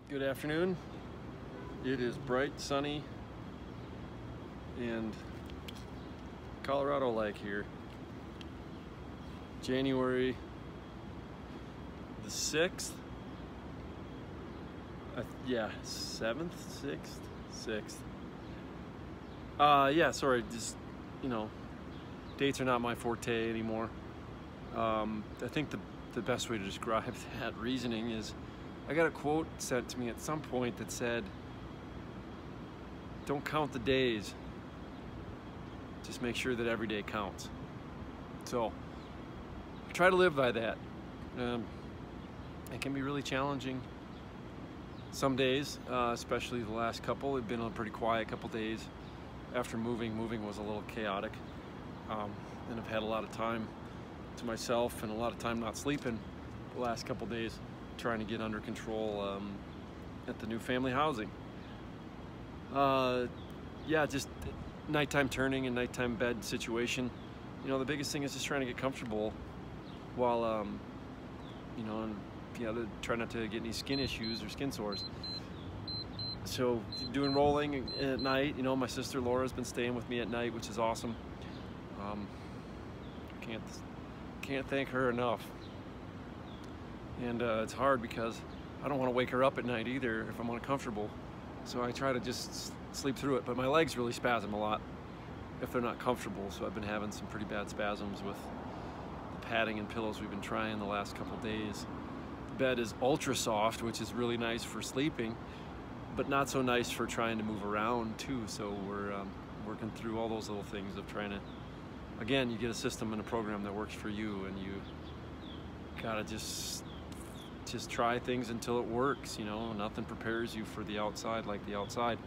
Good afternoon. It is bright, sunny, and Colorado-like here. January the 6th. 7th, 6th. Yeah, sorry, just, dates are not my forte anymore. I think the best way to describe that reasoning is I got a quote sent to me at some point that said, "Don't count the days, just make sure that every day counts." So I try to live by that. It can be really challenging some days, especially the last couple. It's been a pretty quiet couple days after moving. Moving was a little chaotic, and I've had a lot of time to myself and a lot of time not sleeping the last couple days, trying to get under control at the new family housing. Yeah, just nighttime turning and nighttime bed situation. The biggest thing is just trying to get comfortable while, to try not to get any skin issues or skin sores. So doing rolling at night, my sister Laura's been staying with me at night, which is awesome. Can't thank her enough. And it's hard because I don't want to wake her up at night either if I'm uncomfortable. So I try to just sleep through it, but my legs really spasm a lot if they're not comfortable. So I've been having some pretty bad spasms with the padding and pillows we've been trying the last couple days. The bed is ultra soft, which is really nice for sleeping, but not so nice for trying to move around too. So we're working through all those little things of trying to, again, you get a system and a program that works for you, and you gotta just try things until it works. Nothing prepares you for the outside like the outside.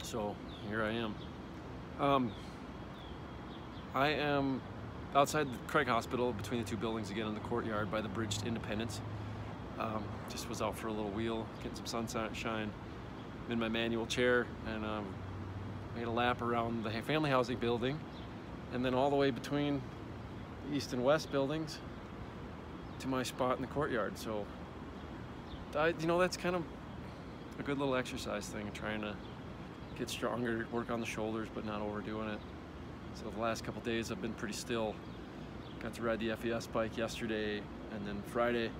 So here I am. I am outside the Craig Hospital, between the two buildings again, in the courtyard by the bridge to Independence. Just was out for a little wheel, getting some sunshine. I'm in my manual chair, and made a lap around the family housing building, and then all the way between the east and west buildings to my spot in the courtyard. So that's kind of a good little exercise thing, trying to get stronger, work on the shoulders but not overdoing it. So the last couple days I've been pretty still. Got to ride the FES bike yesterday, and then Friday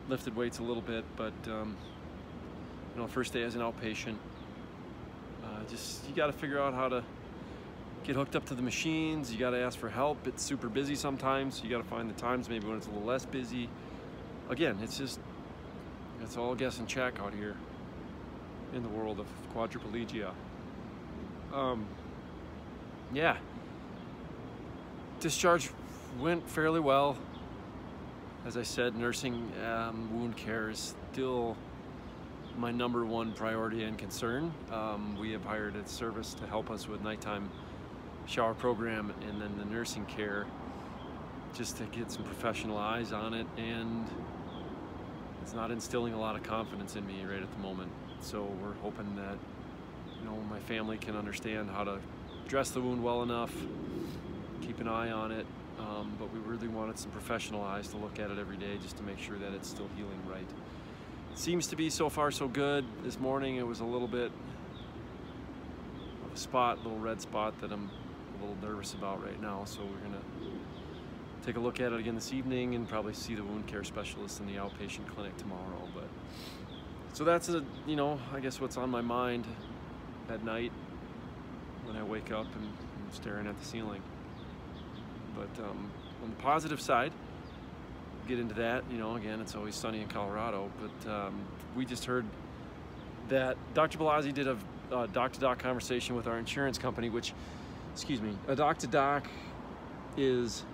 lifted weights a little bit, but first day as an outpatient, you got to figure out how to get hooked up to the machines. You got to ask for help. It's super busy sometimes, so you got to find the times maybe when it's a little less busy. Again, it's all guess and check out here in the world of quadriplegia. Yeah, discharge went fairly well. As I said, nursing, wound care is still my #1 priority and concern. We have hired a service to help us with nighttime shower program and then the nursing care, just to get some professional eyes on it, and it's not instilling a lot of confidence in me right at the moment. So we're hoping that my family can understand how to dress the wound well enough, keep an eye on it, but we really wanted some professional eyes to look at it every day just to make sure that it's still healing right. It seems to be so far so good. This morning it was a little bit of a little red spot that I'm a little nervous about right now, so we're gonna take a look at it again this evening and probably see the wound care specialist in the outpatient clinic tomorrow. But so that's I guess what's on my mind at night when I wake up and I'm staring at the ceiling. But on the positive side, get into that, again, it's always sunny in Colorado, but we just heard that Dr. Blasi did a doc-to-doc conversation with our insurance company, which, a doc-to-doc is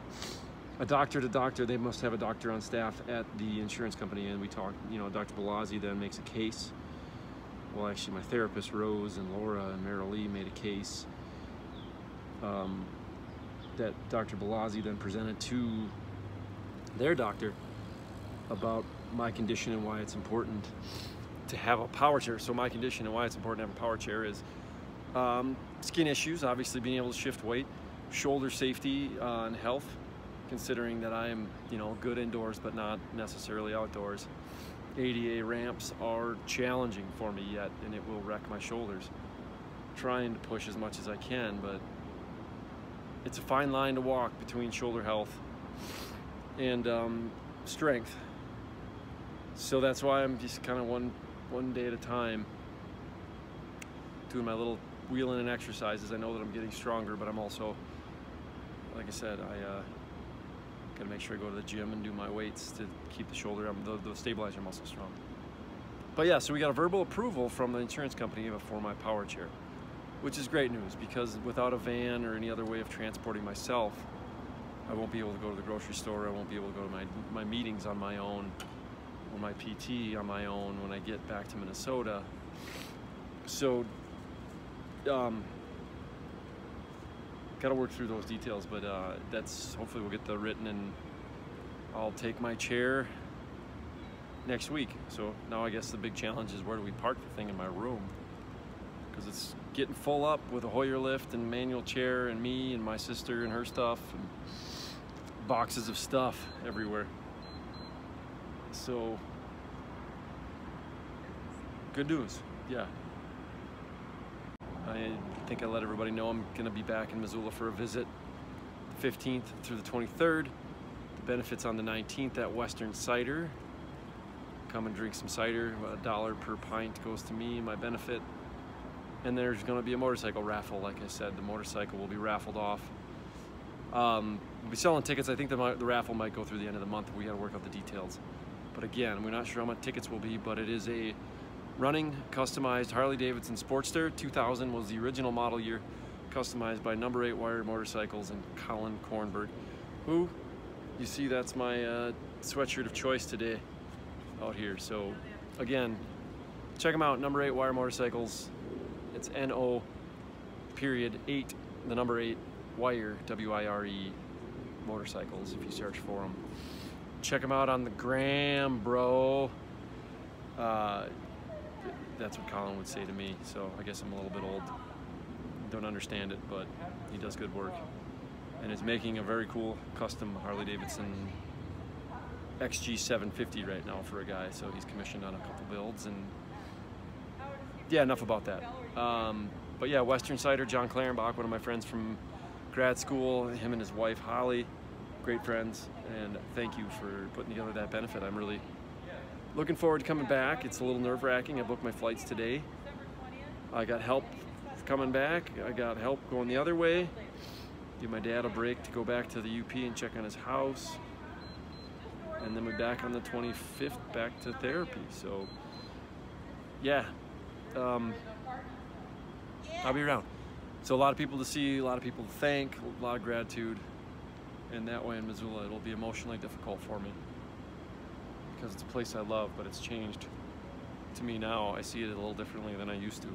a doctor to doctor. They must have a doctor on staff at the insurance company, and we talked, Dr. Blasi then makes a case. Well, actually, my therapist, Rose, and Laura, and Meryl Lee made a case that Dr. Blasi then presented to their doctor about my condition and why it's important to have a power chair. So my condition and why it's important to have a power chair is skin issues, obviously being able to shift weight, shoulder safety and health, considering that I am, good indoors but not necessarily outdoors. ADA ramps are challenging for me yet, and it will wreck my shoulders. Trying to push as much as I can, but it's a fine line to walk between shoulder health and strength. So that's why I'm just kind of one day at a time doing my little wheeling and exercises. I know that I'm getting stronger, but I'm also, like I said, I gotta make sure I go to the gym and do my weights to keep the shoulder, the stabilizer muscle strong. But yeah, so we got a verbal approval from the insurance company for my power chair, which is great news, because without a van or any other way of transporting myself, I won't be able to go to the grocery store. I won't be able to go to my meetings on my own, or my PT on my own when I get back to Minnesota. So, gotta work through those details, but that's, hopefully we'll get the written, and I'll take my chair next week. So now I guess the big challenge is, where do we park the thing in my room? Because it's getting full up with a Hoyer lift and manual chair and me and my sister and her stuff and boxes of stuff everywhere. So good news, yeah. I think I let everybody know I'm gonna be back in Missoula for a visit, the 15th through the 23rd. The benefits on the 19th at Western Cider. Come and drink some cider. $1 per pint goes to me, my benefit. And there's gonna be a motorcycle raffle, like I said. The motorcycle will be raffled off. We'll be selling tickets. I think the raffle might go through the end of the month. We gotta work out the details. But again, we're not sure how much tickets will be, but it is a running, customized Harley-Davidson Sportster. 2000 was the original model year, customized by number 8 Wire Motorcycles and Colin Kornberg, who, you see, that's my sweatshirt of choice today out here. So again, check them out, number 8 Wire Motorcycles. It's NO.8, the number 8 Wire, W-I-R-E, motorcycles, if you search for them. Check them out on the gram, bro. That's what Colin would say to me, so I guess I'm a little bit old. Don't understand it, but he does good work. And is making a very cool custom Harley-Davidson XG 750 right now for a guy, so he's commissioned on a couple builds. And yeah, enough about that. But yeah, Western Cider, John Clarenbach, one of my friends from grad school, him and his wife Holly, great friends, and thank you for putting together that benefit. I'm really looking forward to coming back. It's a little nerve-wracking. I booked my flights today. I got help coming back. I got help going the other way. Give my dad a break to go back to the UP and check on his house. And then we're back on the 25th, back to therapy. So yeah, I'll be around. So a lot of people to see, a lot of people to thank, a lot of gratitude. And that way in Missoula, it'll be emotionally difficult for me, because it's a place I love, but it's changed to me now. I see it a little differently than I used to.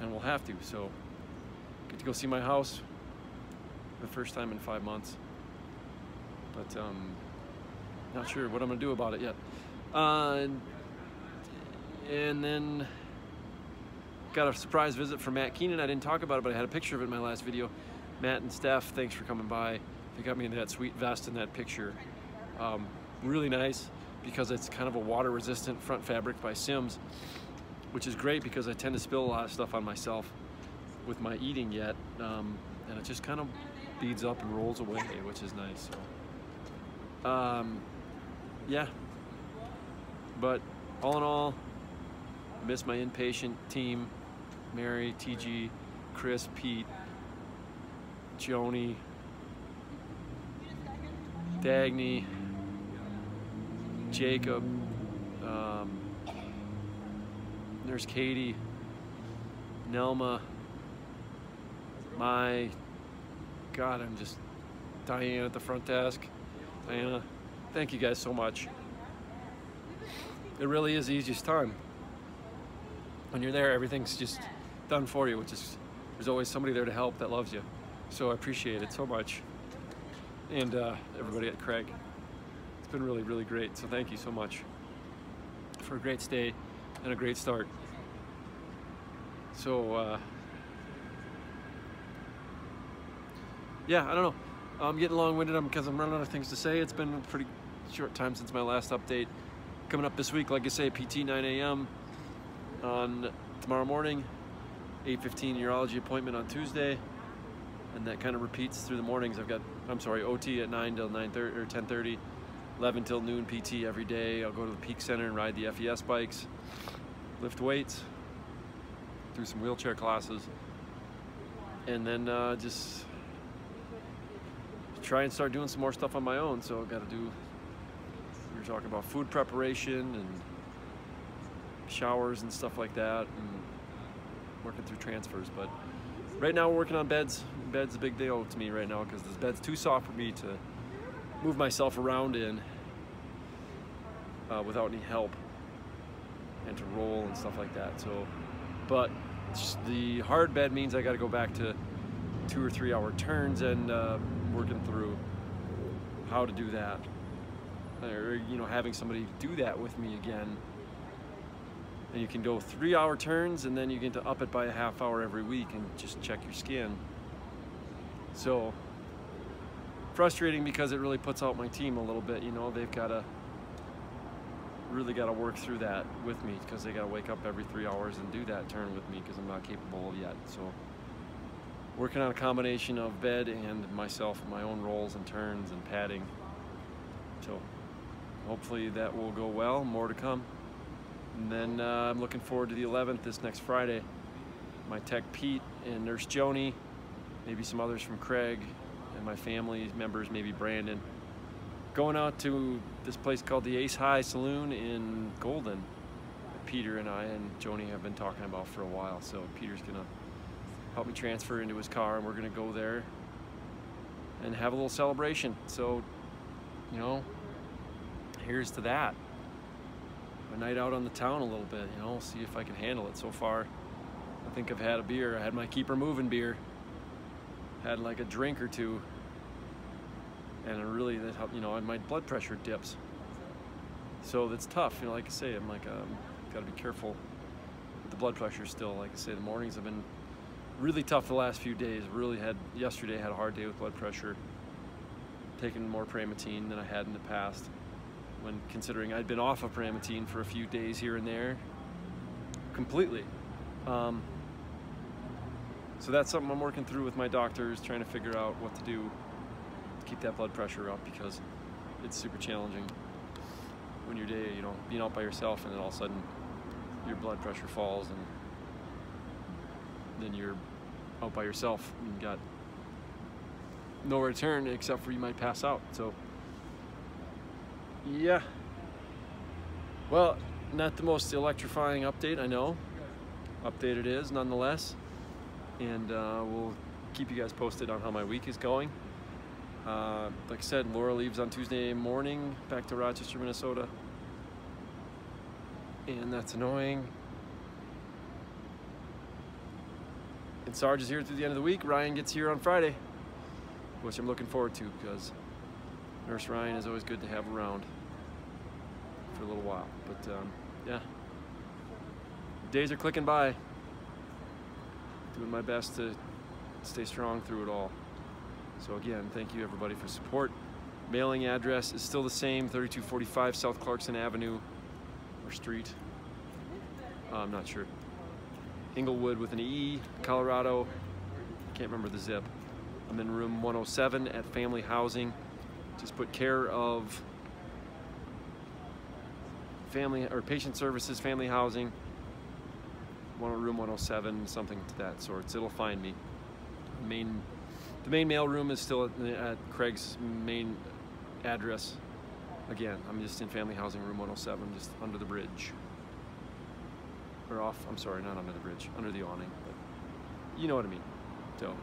And we'll have to, so get to go see my house the first time in 5 months. But not sure what I'm gonna do about it yet. And then got a surprise visit from Matt Keenan. I didn't talk about it, but I had a picture of it in my last video. Matt and Steph, thanks for coming by. They got me in that sweet vest in that picture. Really nice, because it's kind of a water resistant front fabric by Sims, which is great because I tend to spill a lot of stuff on myself with my eating yet, and it just kind of beads up and rolls away, which is nice. So, yeah, but all in all, I miss my inpatient team, Mary, TG, Chris, Pete, Joni, Dagny, Jacob, Nurse Katie, Nelma, my God, I'm just Diane at the front desk. Diana, thank you guys so much. It really is the easiest time. When you're there, everything's just done for you, which is, there's always somebody there to help that loves you. So I appreciate it so much. And everybody at Craig. It's been really, really great. So thank you so much for a great stay and a great start. So yeah, I don't know. I'm getting long-winded because I'm running out of things to say. It's been a pretty short time since my last update. Coming up this week, like I say, PT 9 a.m. on tomorrow morning, 8:15 urology appointment on Tuesday, and that kind of repeats through the mornings. I've got, OT at 9 till 9:30 or 10:30, 11 till noon PT every day. I'll go to the Peak Center and ride the FES bikes, lift weights, do some wheelchair classes, and then just try and start doing some more stuff on my own. So I've got to do, we were talking about food preparation and showers and stuff like that, and working through transfers. But right now we're working on beds. Bed's a big deal to me right now because this bed's too soft for me to move myself around in without any help, and to roll and stuff like that. So, but the hard bed means I got to go back to 2 or 3 hour turns and working through how to do that, or having somebody do that with me again. And you can go 3 hour turns, and then you get to up it by a half hour every week and just check your skin. So frustrating because it really puts out my team a little bit. They've really got to work through that with me because they got to wake up every 3 hours and do that turn with me because I'm not capable yet. So working on a combination of bed and myself, my own rolls and turns and padding. So hopefully that will go well. More to come. And then I'm looking forward to the 11th, this next Friday. My tech Pete and Nurse Joni, maybe some others from Craig, and my family members, maybe Brandon, going out to this place called the Ace High Saloon in Golden that Peter and I and Joni have been talking about for a while. So Peter's gonna help me transfer into his car, and we're gonna go there and have a little celebration. So, here's to that. A night out on the town a little bit, see if I can handle it. So far, I think I've had a beer. I had my Keep Her Moving beer. Had like a drink or two, and that helped. My blood pressure dips. So that's tough. Like I say, I'm like, got to be careful with the blood pressure still. Like I say, the mornings have been really tough the last few days. Yesterday had a hard day with blood pressure. Taking more Primatine than I had in the past, when considering I'd been off of Primatine for a few days here and there, completely. So that's something I'm working through with my doctors, trying to figure out what to do to keep that blood pressure up, because it's super challenging when you're being out by yourself, and then all of a sudden your blood pressure falls, and then you're out by yourself and you got nowhere to turn except for you might pass out. So yeah, well, not the most electrifying update, I know. Update it is nonetheless, and we'll keep you guys posted on how my week is going. Like I said, Laura leaves on Tuesday morning back to Rochester, Minnesota, and that's annoying. And Sarge is here through the end of the week. Ryan gets here on Friday, which I'm looking forward to, because Nurse Ryan is always good to have around for a little while. But yeah, days are clicking by. Doing my best to stay strong through it all. So again, thank you everybody for support. Mailing address is still the same, 3245 South Clarkson Avenue, or Street. I'm not sure. Inglewood with an E, Colorado. Can't remember the zip. I'm in room 107 at Family Housing. Just put care of family or patient services, family housing, room 107, something to that sort. It'll find me. The main mail room is still at Craig's main address. Again, I'm just in family housing, room 107, just under the bridge. Or off, I'm sorry, not under the bridge, under the awning, but you know what I mean. So,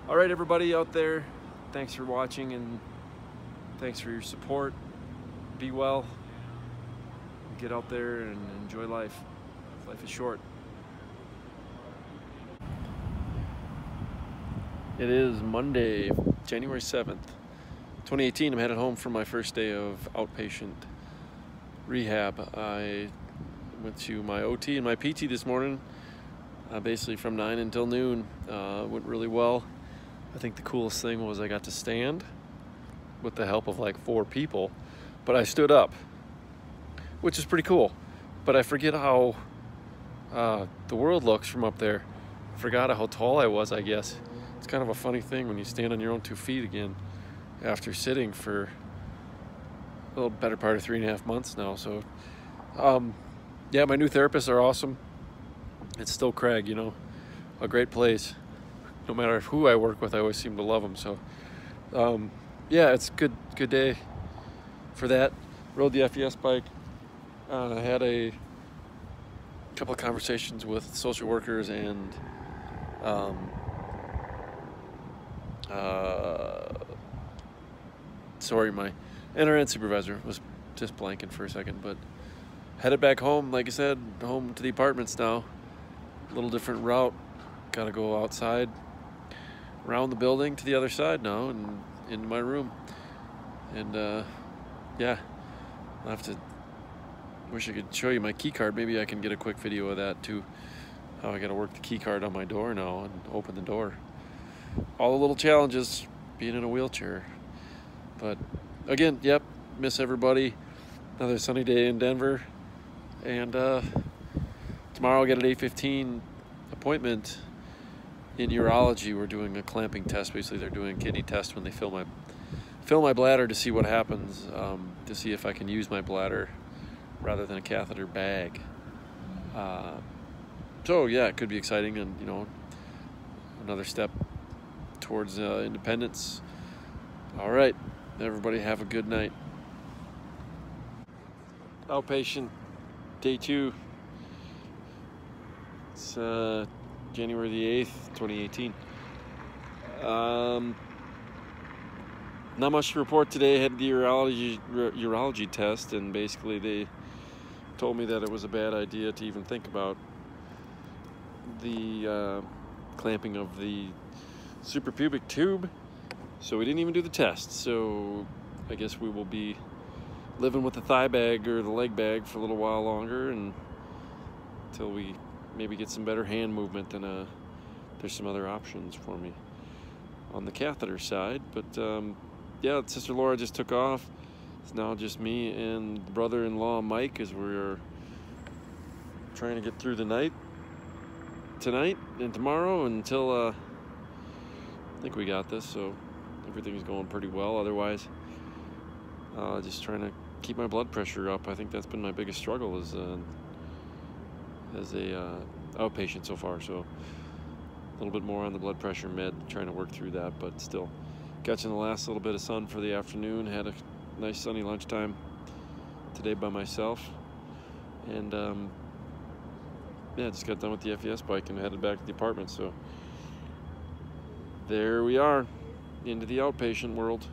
all right, everybody out there, thanks for watching, and thanks for your support. Be well. Get out there and enjoy life. Life is short. It is Monday, January 7th, 2018. I'm headed home for my first day of outpatient rehab. I went to my OT and my PT this morning, basically from 9 until noon. Went really well. I think the coolest thing was I got to stand with the help of like 4 people, but I stood up. which is pretty cool. But I forget how the world looks from up there. I forgot how tall I was, I guess. It's kind of a funny thing when you stand on your own 2 feet again after sitting for a little better part of 3.5 months now. So, yeah, my new therapists are awesome. It's still Craig, you know, a great place. No matter who I work with, I always seem to love them. So, yeah, it's good day for that. Rode the FES bike. I had a couple of conversations with social workers and sorry, my NRN supervisor was just blanking for a second, but headed back home, like I said, home to the apartments now. A little different route. Gotta go outside, around the building to the other side now, and into my room. And yeah, I'll have to, wish I could show you my key card. Maybe I can get a quick video of that too. How I gotta work the key card on my door now and open the door. All the little challenges being in a wheelchair. But again, yep, miss everybody. Another sunny day in Denver. And tomorrow I'll get an 8:15 appointment in urology. We're doing a clamping test. Basically, they're doing a kidney test when they fill my bladder to see what happens, to see if I can use my bladder rather than a catheter bag. So yeah, it could be exciting, and you know, another step towards independence. All right, everybody have a good night. Outpatient, day 2. It's January the 8th, 2018. Not much to report today. I had the urology test, and basically they told me that it was a bad idea to even think about the clamping of the suprapubic tube, so we didn't even do the test. So I guess we will be living with the thigh bag or the leg bag for a little while longer, and until we maybe get some better hand movement. Then there's some other options for me on the catheter side. But yeah, Sister Laura just took off. It's now just me and brother-in-law Mike, as we're trying to get through the night tonight and tomorrow until I think we got this, so everything's going pretty well. Otherwise, just trying to keep my blood pressure up. I think that's been my biggest struggle as a outpatient so far. So a little bit more on the blood pressure med, trying to work through that, but still catching the last little bit of sun for the afternoon. Had a nice sunny lunchtime today by myself, and yeah, just got done with the FES bike and headed back to the apartment. So there we are, into the outpatient world.